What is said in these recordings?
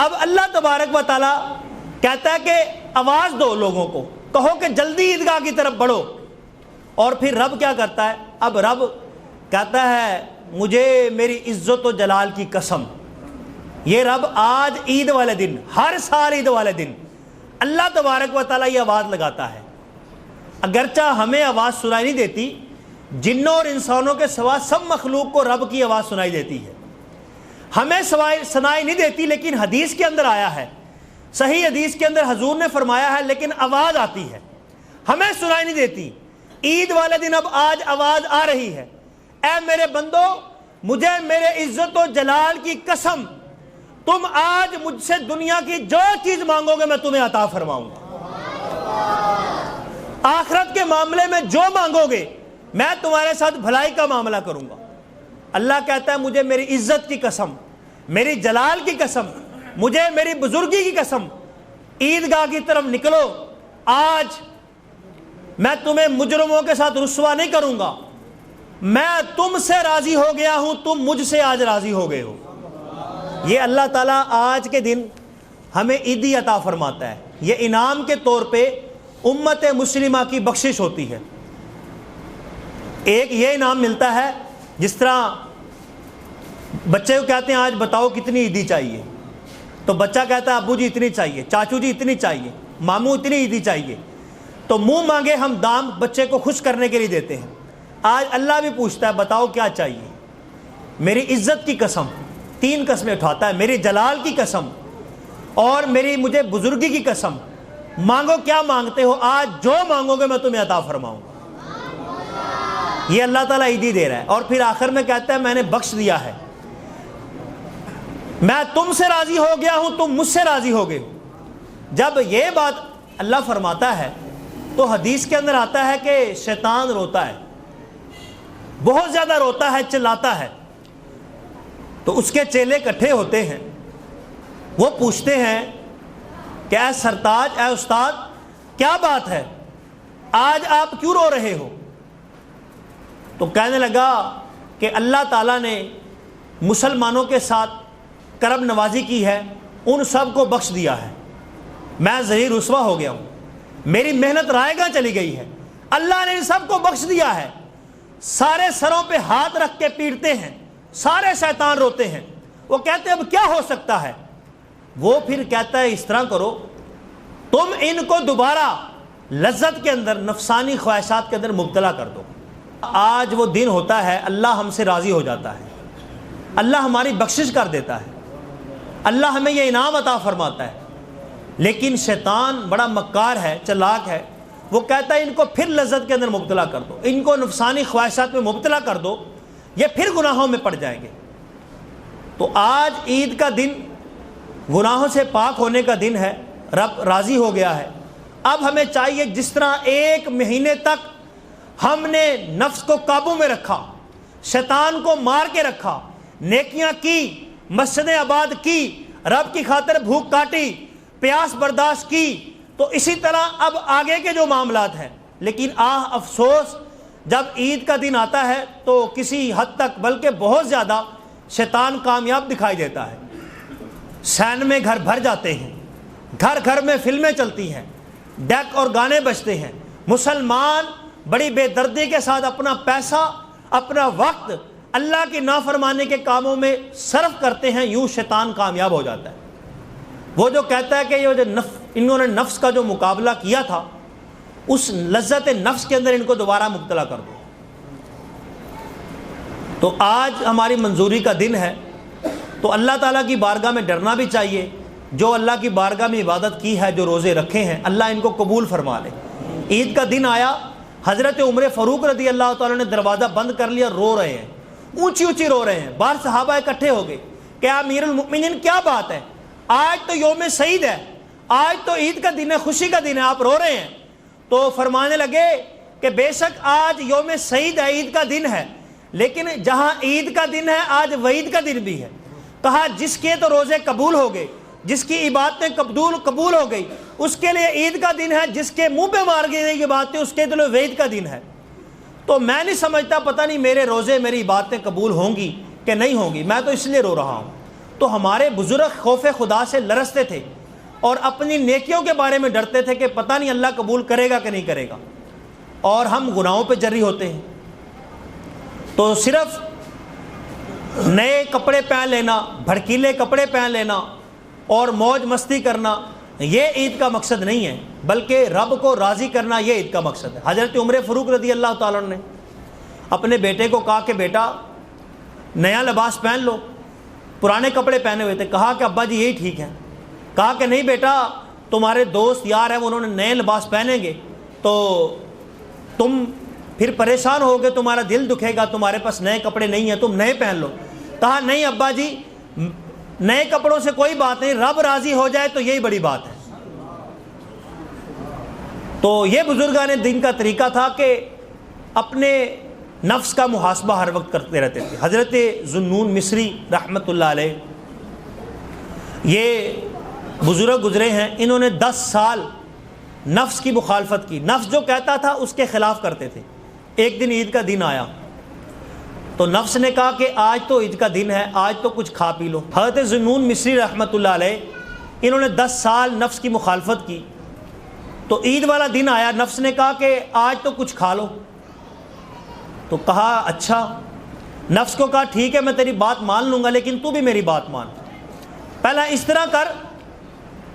اب اللہ تبارک و تعالیٰ کہتا ہے کہ آواز دو لوگوں کو، کہو کہ جلدی عیدگاہ کی طرف بڑھو. اور پھر رب کیا کرتا ہے؟ اب رب کہتا ہے مجھے میری عزت و جلال کی قسم، یہ رب آج عید والے دن، ہر سال عید والے دن اللہ تبارک و تعالیٰ یہ آواز لگاتا ہے. اگرچہ ہمیں آواز سنائی نہیں دیتی، جنوں اور انسانوں کے سوا سب مخلوق کو رب کی آواز سنائی دیتی ہے. ہمیں سنائی نہیں دیتی، لیکن حدیث کے اندر آیا ہے، صحیح حدیث کے اندر حضور نے فرمایا ہے لیکن آواز آتی ہے، ہمیں سنائی نہیں دیتی. عید والے دن اب آج آواز آ رہی ہے، اے میرے بندو مجھے میرے عزت و جلال کی قسم تم آج مجھ سے دنیا کی جو چیز مانگو گے میں تمہیں عطا فرماؤں گا. آخرت کے معاملے میں جو مانگو گے میں تمہارے ساتھ بھلائی کا معاملہ کروں گا. اللہ کہتا ہے مجھے میری عزت کی قسم، میری جلال کی قسم، مجھے میری بزرگی کی قسم، عیدگاہ کی طرف نکلو، آج میں تمہیں مجرموں کے ساتھ رسوا نہیں کروں گا، میں تم سے راضی ہو گیا ہوں، تم مجھ سے آج راضی ہو گئے ہو. یہ اللہ تعالیٰ آج کے دن ہمیں عیدی عطا فرماتا ہے. یہ انعام کے طور پہ امت مسلمہ کی بخشش ہوتی ہے. ایک یہ انعام ملتا ہے، جس طرح بچے کو کہتے ہیں آج بتاؤ کتنی عیدی چاہیے، تو بچہ کہتا ہے ابو جی اتنی چاہیے، چاچو جی اتنی چاہیے، ماموں اتنی عیدی چاہیے، تو منہ مانگے ہم دام بچے کو خوش کرنے کے لیے دیتے ہیں. آج اللہ بھی پوچھتا ہے بتاؤ کیا چاہیے. میری عزت کی قسم، 3 قسمیں اٹھاتا ہے، میری جلال کی قسم اور میری مجھے بزرگی کی قسم، مانگو کیا مانگتے ہو، آج جو مانگو گے میں تمہیں عطا فرماؤں گا. یہ اللہ تعالیٰ عیدی دے رہا ہے. اور پھر آخر میں کہتا ہے میں نے بخش دیا ہے، میں تم سے راضی ہو گیا ہوں، تم مجھ سے راضی ہو گئے ہو. جب یہ بات اللہ فرماتا ہے تو حدیث کے اندر آتا ہے کہ شیطان روتا ہے، بہت زیادہ روتا ہے، چلاتا ہے. تو اس کے چیلے اکٹھے ہوتے ہیں، وہ پوچھتے ہیں کہ اے سرتاج، اے استاد کیا بات ہے، آج آپ کیوں رو رہے ہو؟ تو کہنے لگا کہ اللہ تعالیٰ نے مسلمانوں کے ساتھ کرم نوازی کی ہے، ان سب کو بخش دیا ہے، میں ذلیل رسوا ہو گیا ہوں، میری محنت رائے گاں چلی گئی ہے، اللہ نے ان سب کو بخش دیا ہے. سارے سروں پہ ہاتھ رکھ کے پیٹتے ہیں، سارے شیطان روتے ہیں. وہ کہتے ہیں اب کیا ہو سکتا ہے؟ وہ پھر کہتا ہے اس طرح کرو، تم ان کو دوبارہ لذت کے اندر، نفسانی خواہشات کے اندر مبتلا کر دو. آج وہ دن ہوتا ہے اللہ ہم سے راضی ہو جاتا ہے، اللہ ہماری بخشش کر دیتا ہے، اللہ ہمیں یہ انعام عطا فرماتا ہے. لیکن شیطان بڑا مکار ہے، چلاک ہے، وہ کہتا ہے ان کو پھر لذت کے اندر مبتلا کر دو، ان کو نفسانی خواہشات میں مبتلا کر دو، یہ پھر گناہوں میں پڑ جائیں گے. تو آج عید کا دن گناہوں سے پاک ہونے کا دن ہے، رب راضی ہو گیا ہے. اب ہمیں چاہیے جس طرح 1 مہینے تک ہم نے نفس کو قابو میں رکھا، شیطان کو مار کے رکھا، نیکیاں کی، مسجدیں آباد کی، رب کی خاطر بھوک کاٹی، پیاس برداشت کی، تو اسی طرح اب آگے کے جو معاملات ہیں. لیکن افسوس جب عید کا دن آتا ہے تو کسی حد تک بلکہ بہت زیادہ شیطان کامیاب دکھائی دیتا ہے. سینمے گھر بھر جاتے ہیں، گھر گھر میں فلمیں چلتی ہیں، ڈیک اور گانے بجتے ہیں. مسلمان بڑی بے دردی کے ساتھ اپنا پیسہ، اپنا وقت اللہ کی نافرمانی کے کاموں میں صرف کرتے ہیں. یوں شیطان کامیاب ہو جاتا ہے. وہ جو کہتا ہے کہ یہ جو انہوں نے نفس کا جو مقابلہ کیا تھا، اس لذت نفس کے اندر ان کو دوبارہ مبتلا کر دو. تو آج ہماری منظوری کا دن ہے، تو اللہ تعالیٰ کی بارگاہ میں ڈرنا بھی چاہیے. جو اللہ کی بارگاہ میں عبادت کی ہے، جو روزے رکھے ہیں، اللہ ان کو قبول فرما لے. عید کا دن آیا، حضرت عمر فاروق رضی اللہ تعالیٰ نے دروازہ بند کر لیا، رو رہے ہیں، اونچی اونچی رو رہے ہیں. باہر صحابہ اکٹھے ہو گئے کہ امیر المؤمنین کیا بات ہے، آج تو یوم سعید ہے، آج تو عید کا دن ہے، خوشی کا دن ہے، آپ رو رہے ہیں. تو فرمانے لگے کہ بے شک آج یوم سعید ہے، عید کا دن ہے، لیکن جہاں عید کا دن ہے آج وعید کا دن بھی ہے. کہا جس کے تو روزے قبول ہو گئے، جس کی عبادتیں قبول ہو گئی، اس کے لیے عید کا دن ہے، جس کے منہ پہ مار گئی یہ باتیں اس کے لیے وعید کا دن ہے. تو میں نہیں سمجھتا، پتہ نہیں میرے روزے، میری عبادتیں قبول ہوں گی کہ نہیں ہوں گی، میں تو اس لیے رو رہا ہوں. تو ہمارے بزرگ خوف خدا سے لرزتے تھے اور اپنی نیکیوں کے بارے میں ڈرتے تھے کہ پتہ نہیں اللہ قبول کرے گا کہ نہیں کرے گا، اور ہم گناہوں پہ جری ہوتے ہیں۔ تو صرف نئے کپڑے پہن لینا، بھڑکیلے کپڑے پہن لینا اور موج مستی کرنا یہ عید کا مقصد نہیں ہے، بلکہ رب کو راضی کرنا یہ عید کا مقصد ہے۔ حضرت عمر فاروق رضی اللہ تعالیٰ عنہ نے اپنے بیٹے کو کہا کہ بیٹا نیا لباس پہن لو، پرانے کپڑے پہنے ہوئے تھے، کہا کہ ابا جی یہی ٹھیک ہے، کہا کہ نہیں بیٹا تمہارے دوست یار ہیں انہوں نے نئے لباس پہنیں گے تو تم پھر پریشان ہوگے، تمہارا دل دکھے گا، تمہارے پاس نئے کپڑے نہیں ہیں، تم نئے پہن لو۔ کہا نہیں ابا جی نئے کپڑوں سے کوئی بات نہیں، رب راضی ہو جائے تو یہی بڑی بات ہے۔ تو یہ بزرگان دین کا طریقہ تھا کہ اپنے نفس کا محاسبہ ہر وقت کرتے رہتے تھے۔ حضرت ذوالنون مصری رحمۃ اللہ علیہ یہ بزرگ گزرے ہیں، انہوں نے 10 سال نفس کی مخالفت کی، نفس جو کہتا تھا اس کے خلاف کرتے تھے۔ ایک دن عید کا دن آیا تو نفس نے کہا کہ آج تو عید کا دن ہے، آج تو کچھ کھا پی لو۔ حضرت ذوالنون مصری رحمۃ اللہ علیہ انہوں نے 10 سال نفس کی مخالفت کی، تو عید والا دن آیا، نفس نے کہا کہ آج تو کچھ کھا لو، تو کہا اچھا، نفس کو کہا ٹھیک ہے میں تیری بات مان لوں گا لیکن تو بھی میری بات مان۔ پہلا اس طرح کر،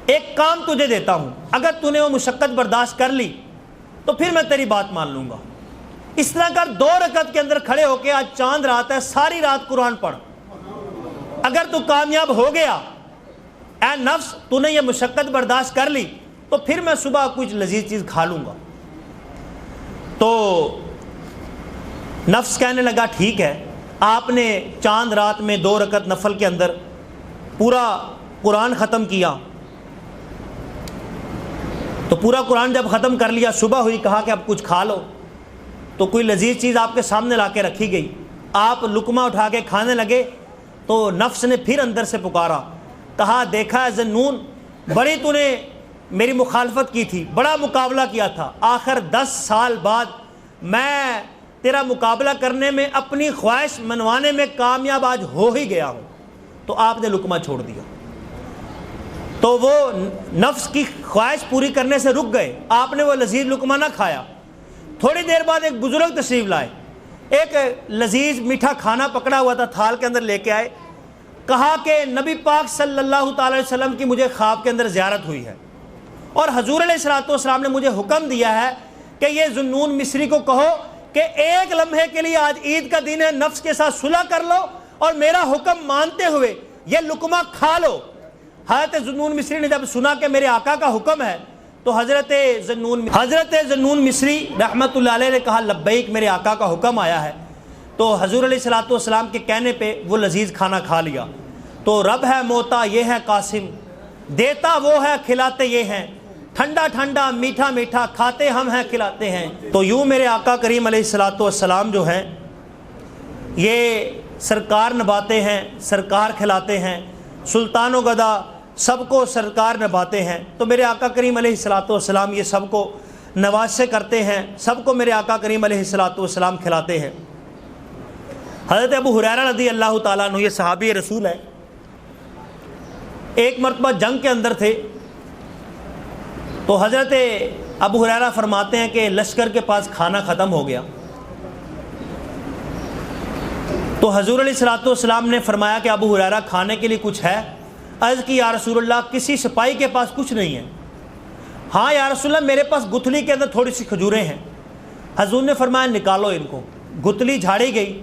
ایک کام تجھے دیتا ہوں، اگر تو نے وہ مشقت برداشت کر لی تو پھر میں تیری بات مان لوں گا۔ اس طرح کر 2 رکعت کے اندر کھڑے ہو کے، آج چاند رات ہے، ساری رات قرآن پڑھ، اگر تو کامیاب ہو گیا اے نفس تو نے یہ مشقت برداشت کر لی تو پھر میں صبح کچھ لذیذ چیز کھا لوں گا۔ تو نفس کہنے لگا ٹھیک ہے۔ آپ نے چاند رات میں 2 رکعت نفل کے اندر پورا قرآن ختم کیا، تو پورا قرآن جب ختم کر لیا، صبح ہوئی، کہا کہ اب کچھ کھا لو، تو کوئی لذیذ چیز آپ کے سامنے لا کے رکھی گئی، آپ لقمہ اٹھا کے کھانے لگے تو نفس نے پھر اندر سے پکارا، کہا دیکھا ہے ذوالنون بڑی تو نے میری مخالفت کی تھی، بڑا مقابلہ کیا تھا، آخر 10 سال بعد میں تیرا مقابلہ کرنے میں، اپنی خواہش منوانے میں کامیاب آج ہو ہی گیا ہوں۔ تو آپ نے لقمہ چھوڑ دیا، تو وہ نفس کی خواہش پوری کرنے سے رک گئے، آپ نے وہ لذیذ لقمہ نہ کھایا۔ تھوڑی دیر بعد ایک بزرگ تشریف لائے، ایک لذیذ میٹھا کھانا پکڑا ہوا تھا، تھال کے اندر لے کے آئے، کہا کہ نبی پاک صلی اللہ تعالی علیہ وسلم کی مجھے خواب کے اندر زیارت ہوئی ہے، اور حضور علیہ الصلوۃ والسلام نے مجھے حکم دیا ہے کہ یہ ذوالنون مصری کو کہو کہ ایک لمحے کے لیے آج عید کا دن ہے، نفس کے ساتھ صلح کر لو اور میرا حکم مانتے ہوئے یہ لقمہ کھا لو۔ حضرت ذوالنون مصری نے جب سنا کہ میرے آقا کا حکم ہے تو حضرت ذوالنون مصری رحمۃ اللہ علیہ نے کہا لبیک، میرے آقا کا حکم آیا ہے۔ تو حضور علیہ الصلوۃ والسلام کے کہنے پہ وہ لذیذ کھانا کھا لیا۔ تو رب ہے موتا یہ ہے قاسم، دیتا وہ ہے کھلاتے یہ ہیں، ٹھنڈا ٹھنڈا میٹھا میٹھا کھاتے ہم ہیں کھلاتے ہیں۔ تو یوں میرے آقا کریم علیہ الصلوۃ والسلام جو ہیں یہ سرکار نبھاتے ہیں، سرکار کھلاتے ہیں، سلطان و گدا سب کو سرکار نبھاتے ہیں۔ تو میرے آقا کریم علیہ الصلوۃ والسلام یہ سب کو نوازشیں کرتے ہیں، سب کو میرے آقا کریم علیہ الصلوۃ والسلام کھلاتے ہیں۔ حضرت ابو ہریرہ رضی اللہ تعالیٰ عنہ یہ صحابی رسول ہے، ایک مرتبہ جنگ کے اندر تھے، تو حضرت ابو ہریرہ فرماتے ہیں کہ لشکر کے پاس کھانا ختم ہو گیا، تو حضور علیہ الصلوۃ والسلام نے فرمایا کہ ابو ہریرہ کھانے کے لیے کچھ ہے؟ عرض کی یا رسول اللہ کسی سپاہی کے پاس کچھ نہیں ہے۔ ہاں یا رسول اللہ میرے پاس گتھلی کے اندر تھوڑی سی کھجوریں ہیں۔ حضور نے فرمایا نکالو ان کو۔ گتھلی جھاڑی گئی،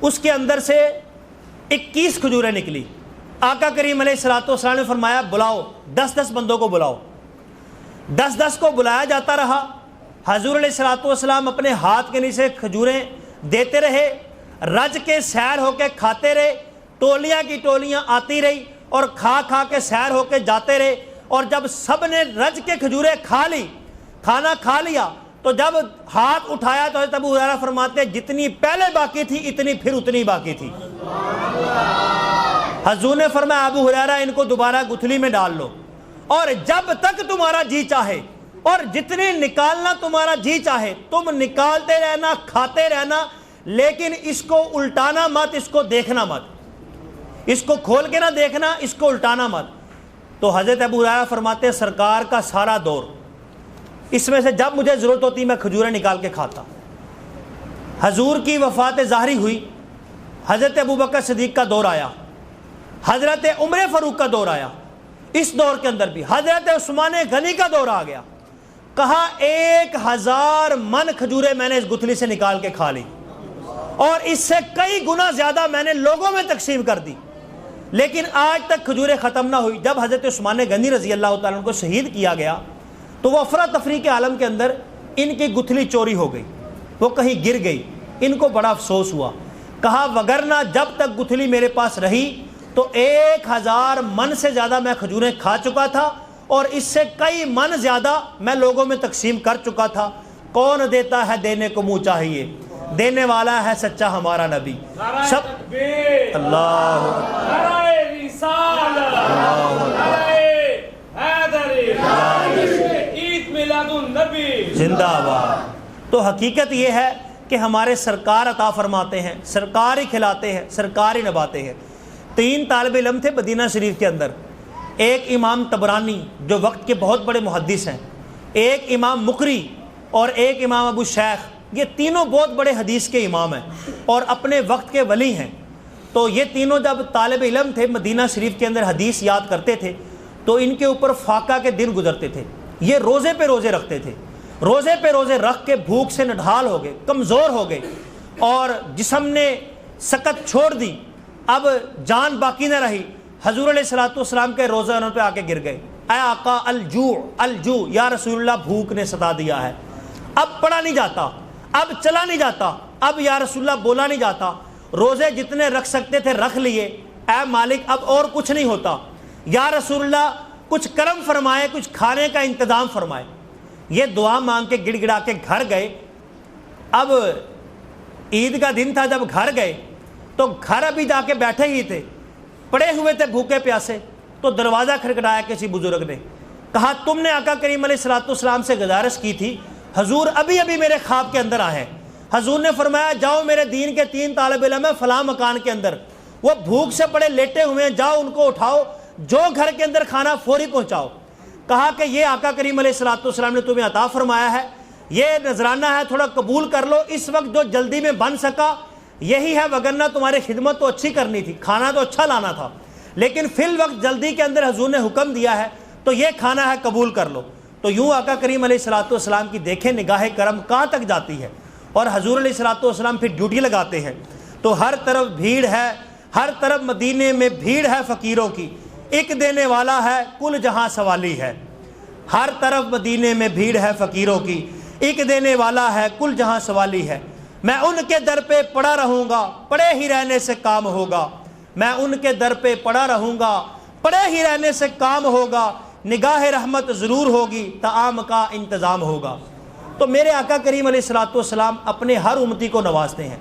اس کے اندر سے 21 کھجوریں نکلی۔ آقا کریم علیہ الصلوۃ والسلام نے فرمایا بلاؤ، 10 بندوں کو بلاؤ۔ 10 کو بلایا جاتا رہا۔ حضور علیہ الصلوۃ والسلام اپنے ہاتھ کے نیچے کھجوریں دیتے رہے، رج کے سیر ہو کے کھاتے رہے، ٹولیاں کی ٹولیاں آتی رہی اور کھا کھا کے سیر ہو کے جاتے رہے، اور جب سب نے رج کے کھجوریں کھا لی، کھانا کھا لیا، تو جب ہاتھ اٹھایا تو حضرت ابو ہریرہ فرماتے ہیں جتنی پہلے باقی تھی اتنی پھر اتنی باقی تھی۔ حضور نے فرمایا ابو ہریرہ ان کو دوبارہ گتھلی میں ڈال لو، اور جب تک تمہارا جی چاہے اور جتنی نکالنا تمہارا جی چاہے تم نکالتے رہنا، کھاتے رہنا، لیکن اس کو الٹانا مت، اس کو دیکھنا مت۔ اس کو کھول کے نہ دیکھنا، اس کو الٹانا مت۔ تو حضرت ابو ہریرہ فرماتے ہیں سرکار کا سارا دور، اس میں سے جب مجھے ضرورت ہوتی میں کھجوریں نکال کے کھاتا۔ حضور کی وفات ظاہری ہوئی، حضرت ابوبکر صدیق کا دور آیا، حضرت عمر فاروق کا دور آیا، اس دور کے اندر بھی حضرت عثمان غنی کا دور آ گیا۔ کہا 1000 من کھجوریں میں نے اس گتھلی سے نکال کے کھا لی، اور اس سے کئی گنا زیادہ میں نے لوگوں میں تقسیم کر دی، لیکن آج تک کھجوریں ختم نہ ہوئی۔ جب حضرت عثمان غنی رضی اللہ تعالیٰ عنہ کو شہید کیا گیا تو وہ افراتفری کے عالم کے اندر ان کی گتھلی چوری ہو گئی، وہ کہیں گر گئی، ان کو بڑا افسوس ہوا۔ کہا وگرنہ جب تک گتھلی میرے پاس رہی تو 1000 من سے زیادہ میں کھجوریں کھا چکا تھا، اور اس سے کئی من زیادہ میں لوگوں میں تقسیم کر چکا تھا۔ کون دیتا ہے دینے کو منہ چاہیے، دینے والا ہے سچا ہمارا نبی۔ سب اللہ زندہ باد۔ تو حقیقت یہ ہے کہ ہمارے سرکار عطا فرماتے ہیں، سرکار ہی کھلاتے ہیں، سرکار ہی نباتے ہیں۔ 3 طالب علم تھے مدینہ شریف کے اندر، ایک امام طبرانی جو وقت کے بہت بڑے محدث ہیں، ایک امام مقری اور ایک امام ابو شیخ۔ یہ تینوں بہت بڑے حدیث کے امام ہیں اور اپنے وقت کے ولی ہیں۔ تو یہ تینوں جب طالب علم تھے مدینہ شریف کے اندر حدیث یاد کرتے تھے تو ان کے اوپر فاقہ کے دن گزرتے تھے۔ یہ روزے پہ روزے رکھتے تھے، روزے پہ روزے رکھ کے بھوک سے نڈھال ہو گئے، کمزور ہو گئے، اور جسم نے سکت چھوڑ دی، اب جان باقی نہ رہی۔ حضور علیہ الصلوۃ والسلام کے روزے ان پہ آ کے گر گئے، اے آقا الجوع الجوع، یا رسول اللہ بھوک نے ستا دیا ہے، اب پڑھا نہیں جاتا، اب چلا نہیں جاتا، اب یا رسول اللہ بولا نہیں جاتا، روزے جتنے رکھ سکتے تھے رکھ لیے، اے مالک اب اور کچھ نہیں ہوتا، یا رسول اللہ کچھ کرم فرمائے، کچھ کھانے کا انتظام فرمائے۔ یہ دعا مانگ کے گڑ گڑا کے گھر گئے۔ اب عید کا دن تھا، جب گھر گئے تو گھر ابھی جا کے بیٹھے ہی تھے، پڑے ہوئے تھے بھوکے پیاسے، تو دروازہ کھڑکھڑایا کسی بزرگ نے، کہا تم نے آقا کریم علیہ الصلوۃ والسلام سے گزارش کی تھی، حضور ابھی ابھی میرے خواب کے اندر آئے۔ حضور نے فرمایا جاؤ میرے دین کے 3 طالب علم ہیں فلاں مکان کے اندر، وہ بھوک سے پڑے لیٹے ہوئے ہیں، جاؤ ان کو اٹھاؤ، جو گھر کے اندر کھانا فوری پہنچاؤ۔ کہا کہ یہ آقا کریم علیہ الصلوۃ والسلام نے تمہیں عطا فرمایا ہے، یہ نذرانہ ہے، تھوڑا قبول کر لو، اس وقت جو جلدی میں بن سکا یہی ہے، وگرنہ تمہاری خدمت تو اچھی کرنی تھی، کھانا تو اچھا لانا تھا، لیکن فی الوقت جلدی کے اندر حضور نے حکم دیا ہے تو یہ کھانا ہے، قبول کر لو۔ تو یوں آقا کریم علیہ الصلوۃ والسلام کی دیکھیں نگاہ کرم کہاں تک جاتی ہے، اور حضور علیہ الصلوۃ والسلام پھر ڈیوٹی لگاتے ہیں تو ہر طرف بھیڑ ہے، ہر طرف مدینے میں بھیڑ ہے فقیروں کی، ایک دینے والا ہے کل جہاں سوالی ہے۔ ہر طرف مدینے میں بھیڑ ہے فقیروں کی، ایک دینے والا ہے کل جہاں سوالی ہے۔ میں ان کے در پہ پڑا رہوں گا، پڑے ہی رہنے سے کام ہوگا، میں ان کے در پہ پڑا رہوں گا، پڑے ہی رہنے سے کام ہوگا، نگاہ رحمت ضرور ہوگی، طعام کا انتظام ہوگا۔ تو میرے آقا کریم علیہ الصلوۃ والسلام اپنے ہر امتی کو نوازتے ہیں،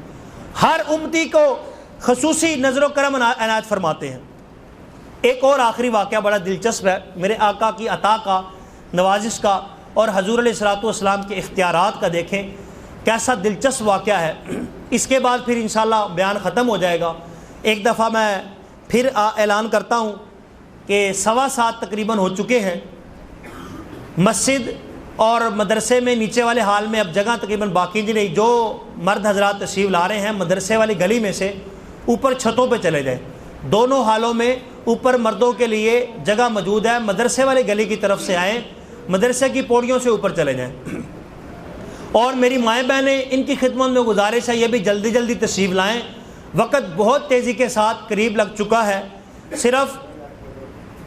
ہر امتی کو خصوصی نظر و کرم عنایت فرماتے ہیں۔ ایک اور آخری واقعہ بڑا دلچسپ ہے میرے آقا کی عطا کا، نوازش کا، اور حضور علیہ الصلوۃ والسلام کے اختیارات کا دیکھیں کیسا دلچسپ واقعہ ہے۔ اس کے بعد پھر انشاءاللہ بیان ختم ہو جائے گا۔ ایک دفعہ میں پھر اعلان کرتا ہوں کہ 7:15 تقریباً ہو چکے ہیں، مسجد اور مدرسے میں نیچے والے حال میں اب جگہ تقریباً باقی نہیں رہی۔ جو مرد حضرات تشریف لا رہے ہیں مدرسے والی گلی میں سے اوپر چھتوں پہ چلے جائیں، دونوں حالوں میں اوپر مردوں کے لیے جگہ موجود ہے، مدرسے والی گلی کی طرف سے آئیں، مدرسے کی پوڑیوں سے اوپر چلے جائیں۔ اور میری مائیں بہنیں ان کی خدمت میں گزارش ہے یہ بھی جلدی جلدی تشریف لائیں، وقت بہت تیزی کے ساتھ قریب لگ چکا ہے، صرف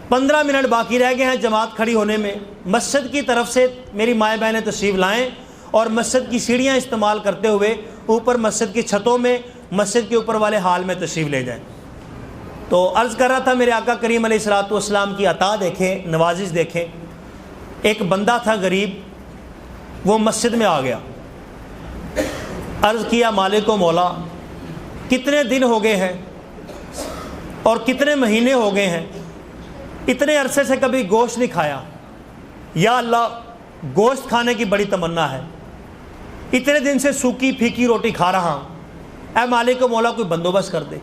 15 منٹ باقی رہ گئے ہیں جماعت کھڑی ہونے میں۔ مسجد کی طرف سے میری مائیں بہنیں تشریف لائیں اور مسجد کی سیڑھیاں استعمال کرتے ہوئے اوپر مسجد کی چھتوں میں، مسجد کے اوپر والے حال میں تشریف لے جائیں۔ تو عرض کر رہا تھا میرے آقا کریم علیہ الصلوۃ والسلام کی عطا دیکھیں، نوازش دیکھیں۔ ایک بندہ تھا غریب، وہ مسجد میں آ گیا، عرض کیا مالک و مولا کتنے دن ہو گئے ہیں اور کتنے مہینے ہو گئے ہیں، اتنے عرصے سے کبھی گوشت نہیں کھایا، یا اللہ گوشت کھانے کی بڑی تمنا ہے، اتنے دن سے سوکھی پھیکی روٹی کھا رہا ہوں، اے مالک و مولا کوئی بندوبست کر دے۔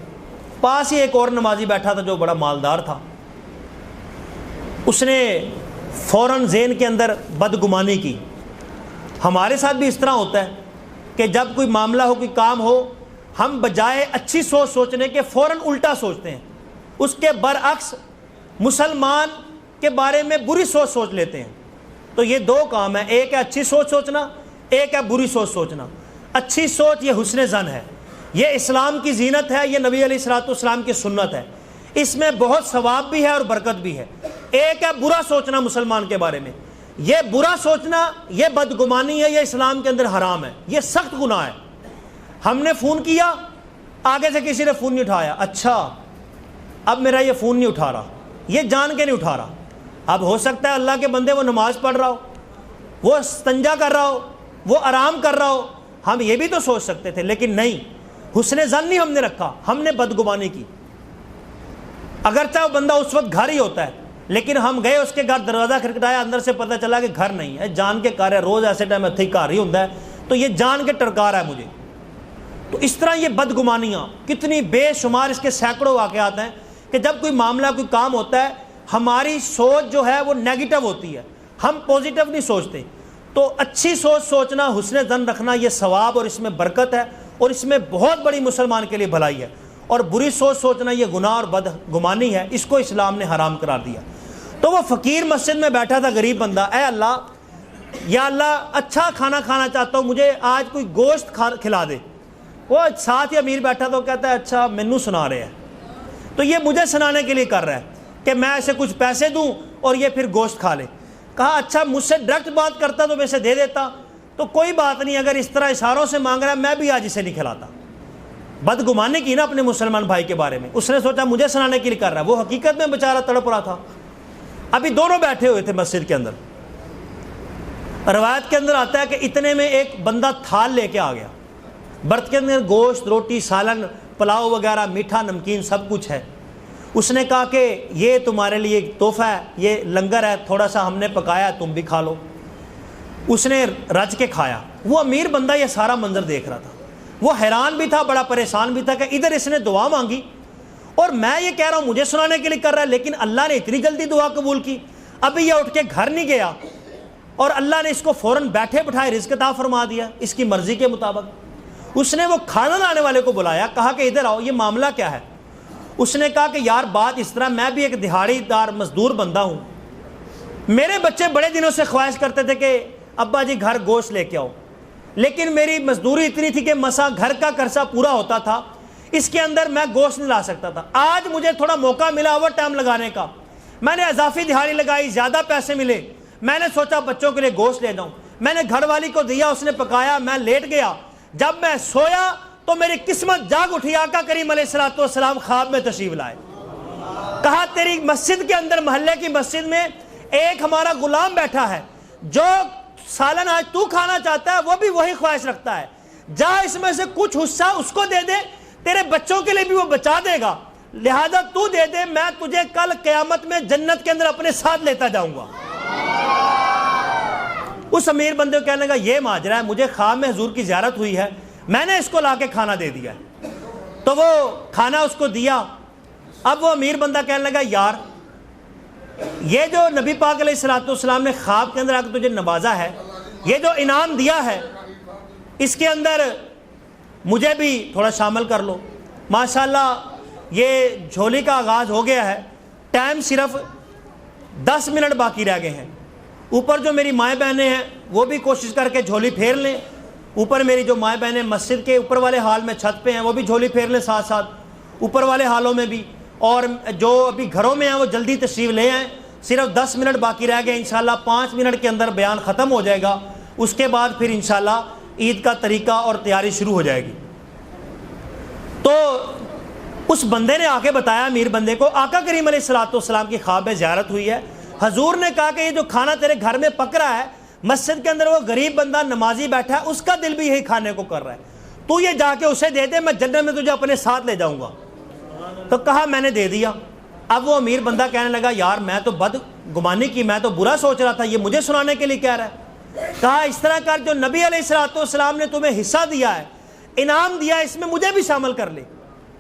پاس ہی ایک اور نمازی بیٹھا تھا جو بڑا مالدار تھا. اس نے فوراً ذہن کے اندر بدگمانی کی. ہمارے ساتھ بھی اس طرح ہوتا ہے کہ جب کوئی معاملہ ہو, کوئی کام ہو, ہم بجائے اچھی سوچ سوچنے کے فوراً الٹا سوچتے ہیں. اس کے برعکس مسلمان کے بارے میں بری سوچ سوچ لیتے ہیں. تو یہ دو کام ہیں, ایک ہے اچھی سوچ سوچنا, ایک ہے بری سوچ سوچنا. اچھی سوچ یہ حسن ظن ہے, یہ اسلام کی زینت ہے, یہ نبی علیہ الصلوۃ والسلام کی سنت ہے. اس میں بہت ثواب بھی ہے اور برکت بھی ہے. ایک ہے برا سوچنا مسلمان کے بارے میں. یہ برا سوچنا, یہ بدگمانی ہے, یہ اسلام کے اندر حرام ہے, یہ سخت گناہ ہے. ہم نے فون کیا, آگے سے کسی نے فون نہیں اٹھایا, اچھا اب میرا یہ فون نہیں اٹھا رہا, یہ جان کے نہیں اٹھا رہا. اب ہو سکتا ہے اللہ کے بندے وہ نماز پڑھ رہا ہو, وہ استنجا کر رہا ہو, وہ آرام کر رہا ہو. ہم یہ بھی تو سوچ سکتے تھے, لیکن نہیں, حسن ظن نہیں ہم نے رکھا, ہم نے بدگمانی کی. اگرچہ وہ بندہ اس وقت گھر ہی ہوتا ہے, لیکن ہم گئے اس کے گھر, دروازہ کھٹکھٹایا, اندر سے پتہ چلا کہ گھر نہیں ہے. جان کے کار ہے, روز ایسے ٹائم اتھے گھر ہی ہوتا ہے, تو یہ جان کے ٹرکار ہے مجھے. تو اس طرح یہ بدگمانیاں کتنی بے شمار, اس کے سینکڑوں واقعات ہیں کہ جب کوئی معاملہ, کوئی کام ہوتا ہے, ہماری سوچ جو ہے وہ نیگیٹو ہوتی ہے, ہم پوزیٹو نہیں سوچتے. تو اچھی سوچ سوچنا, حسن ظن رکھنا, یہ ثواب اور اس میں برکت ہے, اور اس میں بہت بڑی مسلمان کے لیے بھلائی ہے. اور بری سوچ سوچنا یہ گناہ اور بدگمانی ہے, اس کو اسلام نے حرام قرار دیا. تو وہ فقیر مسجد میں بیٹھا تھا, غریب بندہ, اے اللہ, یا اللہ اچھا کھانا کھانا چاہتا ہوں, مجھے آج کوئی گوشت کھلا دے. وہ ساتھ ہی امیر بیٹھا تو کہتا ہے اچھا مینو سنا رہے ہیں, تو یہ مجھے سنانے کے لیے کر رہا ہے کہ میں اسے کچھ پیسے دوں اور یہ پھر گوشت کھا لے. کہا اچھا مجھ سے ڈائریکٹ بات کرتا تو میں اسے دے دیتا, تو کوئی بات نہیں, اگر اس طرح اشاروں سے مانگ رہا ہے میں بھی آج اسے نہیں کھلاتا. بدگمانی کی نا اپنے مسلمان بھائی کے بارے میں. اس نے سوچا مجھے سنانے کے لیے کر رہا ہے, وہ حقیقت میں بیچارہ تڑپ رہا تھا. ابھی دونوں بیٹھے ہوئے تھے مسجد کے اندر. روایت کے اندر آتا ہے کہ اتنے میں ایک بندہ تھال لے کے آ گیا, برتن کے اندر گوشت, روٹی, سالن, پلاؤ وغیرہ, میٹھا, نمکین, سب کچھ ہے. اس نے کہا کہ یہ تمہارے لیے ایک تحفہ ہے, یہ لنگر ہے, تھوڑا سا ہم نے پکایا, تم بھی کھا لو. اس نے رج کے کھایا. وہ امیر بندہ یہ سارا منظر دیکھ رہا تھا, وہ حیران بھی تھا, بڑا پریشان بھی تھا کہ ادھر اس نے دعا مانگی اور میں یہ کہہ رہا ہوں مجھے سنانے کے لیے کر رہا ہے, لیکن اللہ نے اتنی جلدی دعا قبول کی. ابھی یہ اٹھ کے گھر نہیں گیا اور اللہ نے اس کو فوراً بیٹھے بٹھائے رزق عطا فرما دیا اس کی مرضی کے مطابق. اس نے وہ کھانا لانے والے کو بلایا, کہا کہ ادھر آؤ, یہ معاملہ کیا ہے. اس نے کہا کہ یار بات اس طرح, میں بھی ایک دہاڑی دار مزدور بندہ ہوں, میرے بچے بڑے دنوں سے خواہش کرتے تھے کہ ابا جی گھر گوشت لے کے آؤ, لیکن میری مزدوری اتنی تھی کہ مسا گھر کا خرچہ پورا ہوتا تھا, اس کے اندر میں گوشت نہیں لا سکتا تھا. آج مجھے تھوڑا موقع ملا اوور ٹائم لگانے کا, میں نے اضافی دہاڑی لگائی, زیادہ پیسے ملے, میں نے سوچا بچوں کے لیے گوشت لے جاؤں. میں نے گھر والی کو دیا, اس نے پکایا, میں لیٹ گیا. جب میں سویا تو میری قسمت جاگ اٹھی. آقا کریم علیہ الصلوۃ والسلام خواب میں تشریف لائے. کہا تیری مسجد کے اندر, محلے کی مسجد میں ایک ہمارا غلام بیٹھا ہے, جو سالن آج تو کھانا چاہتا ہے وہ بھی وہی خواہش رکھتا ہے, جا اس میں سے کچھ حصہ اس کو دے دے, تیرے بچوں کے لیے بھی وہ بچا دے گا, لہذا تو دے دے, میں تجھے کل قیامت میں جنت کے اندر اپنے ساتھ لیتا جاؤں گا. اس امیر بندے کو کہنے لگا یہ ماجرا ہے, مجھے خواب میں حضور کی زیارت ہوئی ہے, میں نے اس کو لا کے کھانا دے دیا ہے. تو وہ کھانا اس کو دیا. اب وہ امیر بندہ کہنے لگا یار یہ جو نبی پاک علیہ الصلوۃ والسلام نے خواب کے اندر آ کے تجھے نوازا ہے, یہ جو انعام دیا ہے, اس کے اندر مجھے بھی تھوڑا شامل کر لو. ماشاءاللہ یہ جھولی کا آغاز ہو گیا ہے, ٹائم صرف 10 منٹ باقی رہ گئے ہیں. اوپر جو میری مائیں بہنیں ہیں وہ بھی کوشش کر کے جھولی پھیر لیں. اوپر میری جو مائیں بہنیں مسجد کے اوپر والے حال میں چھت پہ ہیں وہ بھی جھولی پھیر لیں ساتھ ساتھ اوپر والے حالوں میں بھی. اور جو ابھی گھروں میں ہیں وہ جلدی تشریف لے آئیں, صرف 10 منٹ باقی رہ گئے. انشاءاللہ 5 منٹ کے اندر بیان ختم ہو جائے گا, اس کے بعد پھر انشاءاللہ عید کا طریقہ اور تیاری شروع ہو جائے گی. تو اس بندے نے آ کے بتایا امیر بندے کو, آقا کریم علیہ الصلوۃ والسلام کی خواب میں زیارت ہوئی ہے, حضور نے کہا کہ یہ جو کھانا تیرے گھر میں پک رہا ہے, مسجد کے اندر وہ غریب بندہ نمازی بیٹھا ہے, اس کا دل بھی یہی کھانے کو کر رہا ہے, تو یہ جا کے اسے دے دے, میں جنت میں تجھے اپنے ساتھ لے جاؤں گا. تو کہا میں نے دے دیا. اب وہ امیر بندہ کہنے لگا یار میں تو بد گمانی کی, میں تو برا سوچ رہا تھا, یہ مجھے سنانے کے لیے کہہ رہا ہے. کہا اس طرح کر, جو نبی علیہ الصلوۃ والسلام نے تمہیں حصہ دیا ہے, انعام دیا ہے, اس میں مجھے بھی شامل کر لے.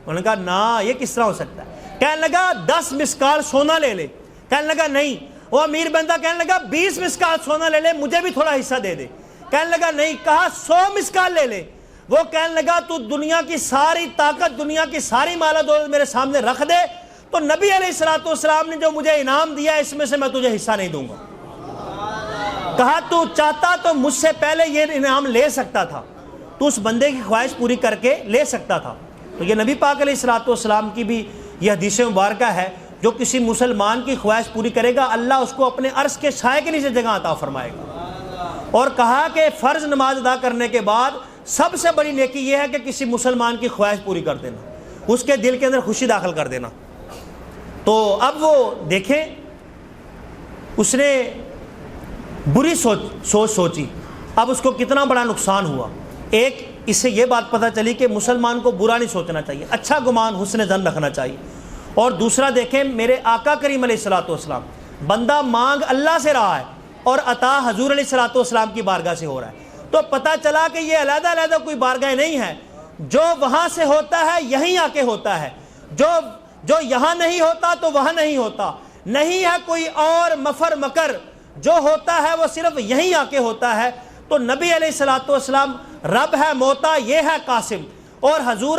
انہوں نے کہا نا یہ کس طرح ہو سکتا ہے؟ کہنے لگا 10 مسکال سونا لے لے. کہنے لگا نہیں. وہ امیر بندہ کہنے لگا 20 مسکال سونا لے لے, مجھے بھی تھوڑا حصہ دے دے. کہنے لگا نہیں. کہا 100 مسکال لے لے. وہ کہنے لگا تو دنیا کی ساری طاقت, دنیا کی ساری مال و دولت میرے سامنے رکھ دے, تو نبی علیہ الصلوۃ والسلام نے جو مجھے انعام دیا اس میں سے میں تجھے حصہ نہیں دوں گا. کہا تو چاہتا تو مجھ سے پہلے یہ انعام لے سکتا تھا, تو اس بندے کی خواہش پوری کر کے لے سکتا تھا. تو یہ نبی پاک علیہ الصلوۃ والسلام کی بھی یہ حدیث مبارکہ ہے, جو کسی مسلمان کی خواہش پوری کرے گا اللہ اس کو اپنے عرش کے سائے کے نیچے جگہ عطا فرمائے گا. اور کہا کہ فرض نماز ادا کرنے کے بعد سب سے بڑی نیکی یہ ہے کہ کسی مسلمان کی خواہش پوری کر دینا, اس کے دل کے اندر خوشی داخل کر دینا. تو اب وہ دیکھیں اس نے بری سوچی, اب اس کو کتنا بڑا نقصان ہوا. ایک اس سے یہ بات پتہ چلی کہ مسلمان کو برا نہیں سوچنا چاہیے, اچھا گمان حسن ظن رکھنا چاہیے. اور دوسرا دیکھیں میرے آقا کریم علیہ الصلوۃ والسلام, بندہ مانگ اللہ سے رہا ہے اور عطا حضور علیہ الصلوۃ والسلام کی بارگاہ سے ہو رہا ہے. تو پتہ چلا کہ یہ علیحدہ علیحدہ کوئی بارگاہ نہیں ہے, جو وہاں سے ہوتا ہے یہیں آ کے ہوتا ہے, جو یہاں نہیں ہوتا تو وہاں نہیں ہوتا. نہیں ہے کوئی اور مفر مکر, جو ہوتا ہے وہ صرف یہیں آ کے ہوتا ہے. تو نبی علیہ الصلوۃ والسلام رب ہے موتا, یہ ہے قاسم, اور حضور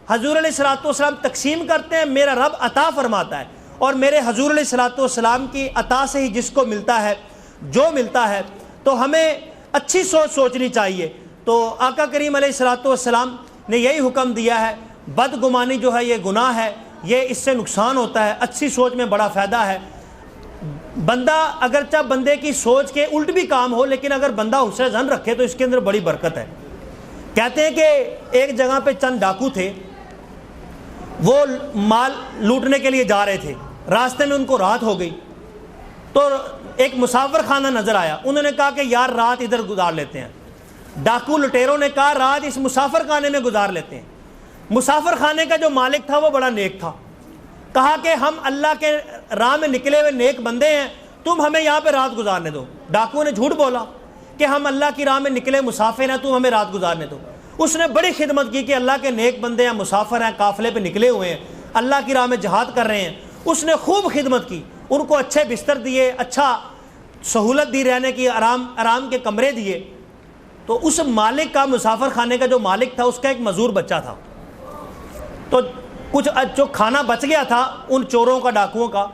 علیہ الصلوۃ والسلام تقسیم کرتے ہیں, میرا رب عطا فرماتا ہے, اور میرے حضور علیہ الصلوۃ والسلام کی عطا سے ہی جس کو ملتا ہے جو ملتا ہے. تو ہمیں اچھی سوچنی چاہیے. تو آقا کریم علیہ الصلوۃ والسلام نے یہی حکم دیا ہے, بدگمانی جو ہے یہ گناہ ہے, یہ اس سے نقصان ہوتا ہے, اچھی سوچ میں بڑا فائدہ ہے. بندہ اگرچہ بندے کی سوچ کے الٹ بھی کام ہو, لیکن اگر بندہ حسن ظن رکھے تو اس کے اندر بڑی برکت ہے. کہتے ہیں کہ ایک جگہ پہ چند ڈاکو تھے, وہ مال لوٹنے کے لیے جا رہے تھے, راستے میں ان کو رات ہو گئی, تو ایک مسافر خانہ نظر آیا. انہوں نے کہا کہ یار رات ادھر گزار لیتے ہیں. ڈاکو لٹیروں نے کہا رات اس مسافر خانے میں گزار لیتے ہیں. مسافر خانے کا جو مالک تھا وہ بڑا نیک تھا, کہا کہ ہم اللہ کے راہ میں نکلے ہوئے نیک بندے ہیں, تم ہمیں یہاں پہ رات گزارنے دو. ڈاکو نے جھوٹ بولا کہ ہم اللہ کی راہ میں نکلے مسافر ہیں, تم ہمیں رات گزارنے دو. اس نے بڑی خدمت کی کہ اللہ کے نیک بندے ہیں, مسافر ہیں, قافلے پہ نکلے ہوئے ہیں, اللہ کی راہ میں جہاد کر رہے ہیں. اس نے خوب خدمت کی, ان کو اچھے بستر دیے, اچھا سہولت دی, رہنے کی آرام کے کمرے دیے. تو اس مالک کا, مسافر خانے کا جو مالک تھا, اس کا ایک مزدور بچہ تھا. تو کچھ جو کھانا بچ گیا تھا ان چوروں کا, ڈاکوؤں کا,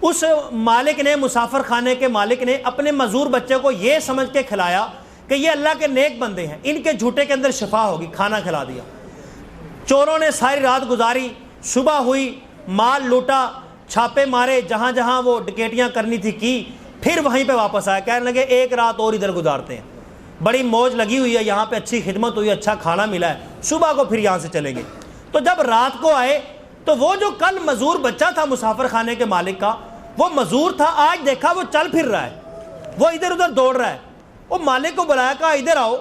اس مالک نے, مسافر خانے کے مالک نے اپنے مزدور بچے کو یہ سمجھ کے کھلایا کہ یہ اللہ کے نیک بندے ہیں, ان کے جھوٹے کے اندر شفا ہوگی, کھانا کھلا دیا. چوروں نے ساری رات گزاری, صبح ہوئی, مال لوٹا, چھاپے مارے, جہاں جہاں وہ ڈکیٹیاں کرنی تھی کی, پھر وہیں پہ واپس آئے. کہنے لگے ایک رات اور ادھر گزارتے ہیں, بڑی موج لگی ہوئی ہے, یہاں پہ اچھی خدمت ہوئی, اچھا کھانا ملا ہے, صبح کو پھر یہاں سے چلیں گے. تو جب رات کو آئے تو وہ جو کل مزدور بچہ تھا مسافر خانے کے مالک کا, وہ مزدور تھا, آج دیکھا وہ چل پھر رہا ہے, وہ ادھر ادھر دوڑ رہا ہے. وہ مالک کو بلایا, کہا ادھر آؤ,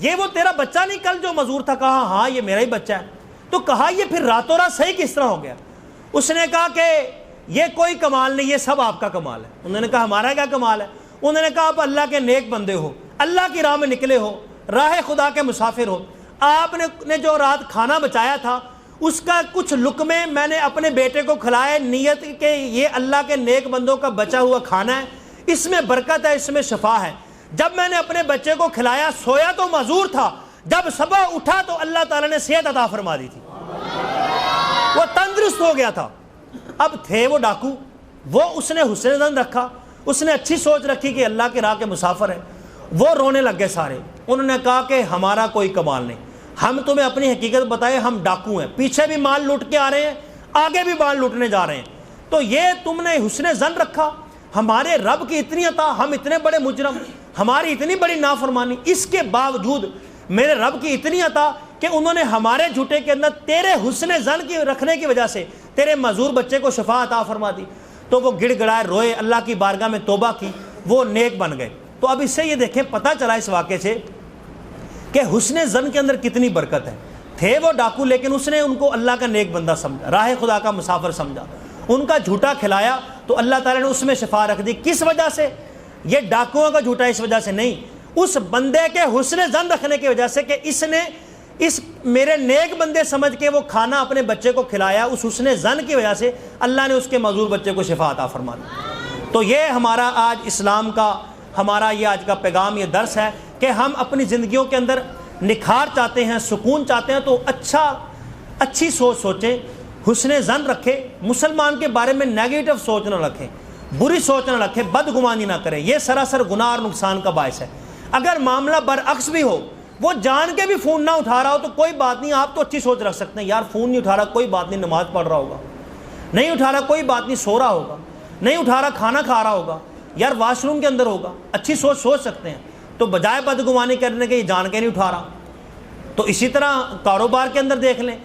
یہ وہ تیرا بچہ نہیں کل جو مزدور تھا؟ کہا ہاں یہ میرا ہی بچہ ہے. تو کہا یہ پھر راتوں رات صحیح کس طرح ہو گیا؟ اس نے کہا کہ یہ کوئی کمال نہیں, یہ سب آپ کا کمال ہے. انہوں نے کہا ہمارا کیا کمال ہے؟ انہوں نے کہا آپ اللہ کے نیک بندے ہو, اللہ کی راہ میں نکلے ہو, راہ خدا کے مسافر ہو. آپ نے جو رات کھانا بچایا تھا اس کا کچھ لقمے میں نے اپنے بیٹے کو کھلائے, نیت کہ یہ اللہ کے نیک بندوں کا بچا ہوا کھانا ہے, اس میں برکت ہے, اس میں شفا ہے. جب میں نے اپنے بچے کو کھلایا, سویا تو معذور تھا, جب صبح اٹھا تو اللہ تعالیٰ نے صحت عطا فرما دی تھی, وہ تندرست ہو گیا تھا. اب تھے وہ ڈاکو, وہ اس نے حسن ظن رکھا, اس نے اچھی سوچ رکھی کہ اللہ کے راہ کے مسافر ہیں. وہ رونے لگ گئے سارے. انہوں نے کہا کہ ہمارا کوئی کمال نہیں, ہم تمہیں اپنی حقیقت بتائے, ہم ڈاکو ہیں, پیچھے بھی مال لوٹ کے آ رہے ہیں, آگے بھی مال لوٹنے جا رہے ہیں. تو یہ تم نے حسن ظن رکھا, ہمارے رب کی اتنی عطا, ہم اتنے بڑے مجرم, ہماری اتنی بڑی نافرمانی, اس کے باوجود میرے رب کی اتنی عطا کہ انہوں نے ہمارے جھوٹے کے اندر تیرے حسن ظن کی رکھنے کی وجہ سے تیرے معذور بچے کو شفا عطا فرما دی. تو وہ گڑ گڑائے, روئے, اللہ کی بارگاہ میں توبہ کی, وہ نیک بن گئے. تو اب اس سے یہ دیکھیں, پتہ چلا اس واقعے سے کہ حسن ظن کے اندر کتنی برکت ہے. تھے وہ ڈاکو, لیکن اس نے ان کو اللہ کا نیک بندہ سمجھا, راہ خدا کا مسافر سمجھا, ان کا جھوٹا کھلایا تو اللہ تعالیٰ نے اس میں شفا رکھ دی. کس وجہ سے؟ یہ ڈاکوؤں کا جھوٹا اس وجہ سے نہیں, اس بندے کے حسن ظن رکھنے کی وجہ سے کہ اس نے اس میرے نیک بندے سمجھ کے وہ کھانا اپنے بچے کو کھلایا، اس حسن ظن کی وجہ سے اللہ نے اس کے معذور بچے کو شفا عطا فرما دی۔ تو یہ ہمارا آج اسلام کا، ہمارا یہ آج کا پیغام، یہ درس ہے کہ ہم اپنی زندگیوں کے اندر نکھار چاہتے ہیں، سکون چاہتے ہیں، تو اچھی سوچ سوچیں، حسن ظن رکھیں، مسلمان کے بارے میں نیگیٹو سوچ نہ رکھیں، بری سوچ نہ رکھیں، بدگمانی نہ کریں، یہ سراسر گناہ اور نقصان کا باعث ہے۔ اگر معاملہ برعکس بھی ہو، وہ جان کے بھی فون نہ اٹھا رہا ہو تو کوئی بات نہیں، آپ تو اچھی سوچ رکھ سکتے ہیں، یار فون نہیں اٹھا رہا کوئی بات نہیں، نماز پڑھ رہا ہوگا، نہیں اٹھا رہا کوئی بات نہیں، سو رہا ہوگا، نہیں اٹھا رہا کھانا کھا رہا ہوگا، یار واش روم کے اندر ہوگا، اچھی سوچ سکتے ہیں۔ تو بجائے بدگمانی کرنے کے یہ جان کے نہیں اٹھا رہا۔ تو اسی طرح کاروبار کے اندر دیکھ لیں،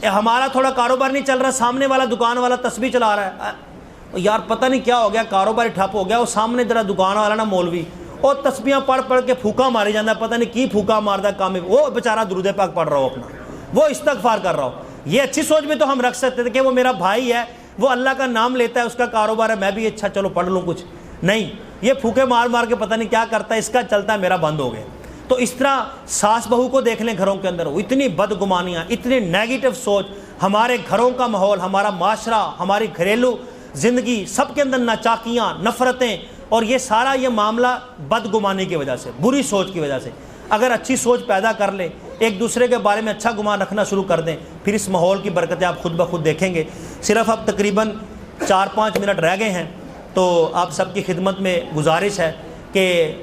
ہمارا تھوڑا کاروبار نہیں چل رہا، سامنے والا دکان والا تسبیح چلا رہا ہے، یار پتہ نہیں کیا ہو گیا، کاروبار ٹھپ ہو گیا، وہ سامنے ذرا دکان والا نا مولوی، اور تسبیحاں پڑھ کے پھوکا ماری جاتا ہے، پتہ نہیں کی پھوکا مارتا ہے کام، وہ بیچارہ درود پاک پڑھ رہا ہو اپنا، وہ استغفار کر رہا ہو۔ یہ اچھی سوچ بھی تو ہم رکھ سکتے تھے کہ وہ میرا بھائی ہے، وہ اللہ کا نام لیتا ہے، اس کا کاروبار ہے، میں بھی اچھا چلو پڑھ لوں کچھ، نہیں، یہ پھوکے مار کے پتہ نہیں کیا کرتا ہے، اس کا چلتا ہے میرا بند ہو گیا۔ تو اس طرح ساس بہو کو دیکھ لیں گھروں کے اندر، اتنی بدگمانیاں، اتنی نیگیٹو سوچ، ہمارے گھروں کا ماحول، ہمارا معاشرہ، ہماری گھریلو زندگی، سب کے اندر ناچاکیاں، نفرتیں، اور یہ سارا یہ معاملہ بدگمانی کی وجہ سے، بری سوچ کی وجہ سے۔ اگر اچھی سوچ پیدا کر لیں، ایک دوسرے کے بارے میں اچھا گمان رکھنا شروع کر دیں، پھر اس ماحول کی برکتیں آپ خود بخود دیکھیں گے۔ صرف اب تقریباً 4-5 منٹ رہ گئے ہیں، تو آپ سب کی خدمت میں گزارش ہے کہ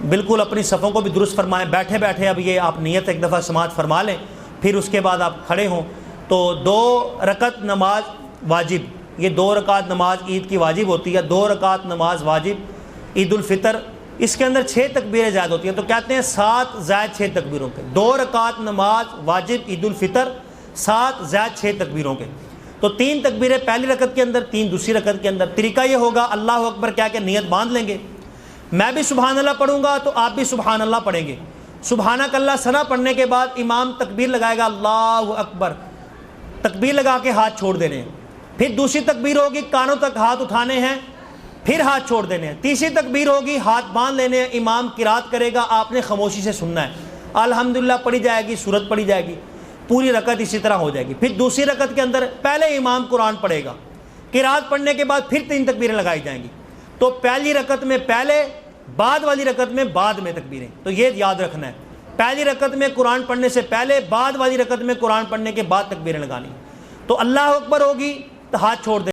بالکل اپنی صفوں کو بھی درست فرمائیں، بیٹھے بیٹھے اب یہ آپ نیت ایک دفعہ سماعت فرما لیں، پھر اس کے بعد آپ کھڑے ہوں۔ تو 2 رکعت نماز واجب، یہ 2 رکعت نماز عید کی واجب ہوتی ہے، 2 رکعت نماز واجب عید الفطر، اس کے اندر 6 تکبیریں زائد ہوتی ہیں، تو کہتے ہیں 7 زائد 6 تکبیروں کے، 2 رکعت نماز واجب عید الفطر 7 زائد 6 تکبیروں کے۔ تو 3 تکبیریں پہلی رکعت کے اندر، 3 دوسری رکعت کے اندر۔ طریقہ یہ ہوگا، اللہ اکبر کہہ کے نیت باندھ لیں گے، میں بھی سبحان اللہ پڑھوں گا تو آپ بھی سبحان اللہ پڑھیں گے۔ سبحانک اللہ ثنا پڑھنے کے بعد امام تکبیر لگائے گا، اللہ اکبر، تکبیر لگا کے ہاتھ چھوڑ دینے ہیں، پھر دوسری تکبیر ہوگی، کانوں تک ہاتھ اٹھانے ہیں، پھر ہاتھ چھوڑ دینے ہیں، تیسری تکبیر ہوگی، ہاتھ باندھ لینے ہیں، امام قرات کرے گا، آپ نے خاموشی سے سننا ہے، الحمدللہ پڑھی جائے گی، سورت پڑھی جائے گی، پوری رکعت اسی طرح ہو جائے گی۔ پھر دوسری رکعت کے اندر پہلے امام قرآن پڑھے گا، قرات پڑھنے کے بعد پھر 3 تکبیریں لگائی جائیں گی، تو پہلی رکعت میں پہلے، بعد والی رکعت میں بعد میں تکبیریں۔ تو یہ یاد رکھنا ہے، پہلی رکعت میں قرآن پڑھنے سے پہلے، بعد والی رکعت میں قرآن پڑھنے کے بعد تکبیریں لگانی۔ تو اللہ اکبر ہوگی تو ہاتھ چھوڑ دیں۔